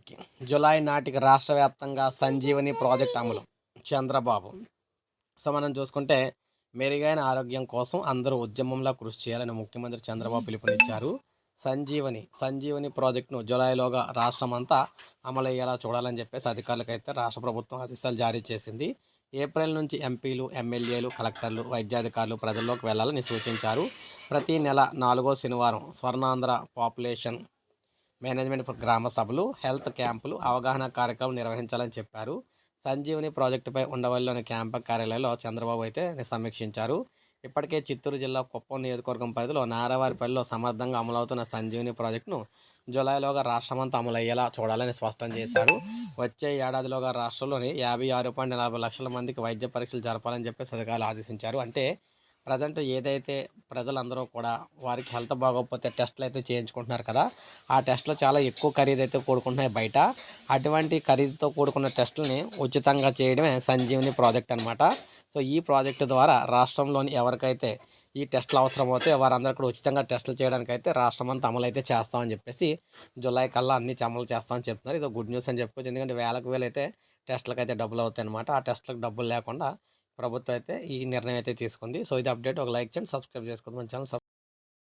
నాటికి జులై నాటికి రాష్ట్ర వ్యాప్తంగా సంజీవని ప్రాజెక్ట్ అమలు చంద్రబాబు. సో మనం చూసుకుంటే మెరుగైన ఆరోగ్యం కోసం అందరూ ఉద్యమంలా కృషి చేయాలని ముఖ్యమంత్రి చంద్రబాబు పిలుపునిచ్చారు. సంజీవని ప్రాజెక్టును జులైలోగా రాష్ట్రం అంతా అమలయ్యేలా చూడాలని చెప్పేసి అధికారులకైతే రాష్ట్ర ప్రభుత్వం ఆదేశాలు జారీ చేసింది. ఏప్రిల్ నుంచి ఎంపీలు, ఎమ్మెల్యేలు, కలెక్టర్లు, వైద్యాధికారులు ప్రజల్లోకి వెళ్లాలని సూచించారు. ప్రతి నెల 4వ శనివారం స్వర్ణాంధ్ర పాపులేషన్ మేనేజ్మెంట్ గ్రామ సభలు, హెల్త్ క్యాంపులు, అవగాహన కార్యక్రమం నిర్వహించాలని చెప్పారు. సంజీవని ప్రాజెక్టుపై ఉండవల్లిలోని క్యాంపు కార్యాలయంలో చంద్రబాబు అయితే సమీక్షించారు. ఇప్పటికే చిత్తూరు జిల్లా కుప్పం నియోజకవర్గం పరిధిలో నారావారిపల్లిలో సమర్థంగా అమలవుతున్న సంజీవని ప్రాజెక్టును జులైలోగా రాష్ట్రమంతా అమలయ్యేలా చూడాలని స్పష్టం చేశారు. వచ్చే ఏడాదిలోగా రాష్ట్రంలోని 56.40 లక్షల మందికి వైద్య పరీక్షలు జరపాలని చెప్పేసి అధికారులు ఆదేశించారు. అంటే ప్రజెంట్ ఏదైతే ప్రజలందరూ కూడా వారికి హెల్త్ బాగోకపోతే టెస్టులు అయితే చేయించుకుంటున్నారు కదా, ఆ టెస్టులు చాలా ఎక్కువ ఖరీదు అయితే కూడుకుంటున్నాయి బయట. అటువంటి ఖరీదుతో కూడుకున్న టెస్టులని ఉచితంగా చేయడమే సంజీవని ప్రాజెక్ట్ అనమాట. సో ఈ ప్రాజెక్టు ద్వారా రాష్ట్రంలోని ఎవరికైతే ఈ టెస్టులు అవసరమవుతే వారందరూ కూడా ఉచితంగా టెస్టులు చేయడానికి అయితే రాష్ట్రం అంతా అమలు అయితే చేస్తామని చెప్పేసి జులై కల్లా అన్ని అమలు చేస్తామని చెప్తున్నారు. ఇది గుడ్ న్యూస్ అని చెప్పుకోవచ్చు. ఎందుకంటే వేలకు వేలు అయితే టెస్టులకు అయితే డబ్బులు అవుతాయి అనమాట. ఆ టెస్టులకు డబ్బులు లేకుండా ప్రభుత్వం అయితే ఈ నిర్ణయం అయితే తీసుకుంది. సో ఇది అప్డేట్. ఒక లైక్ చేయండి, సబ్స్క్రైబ్ చేసుకోండి మన ఛానల్.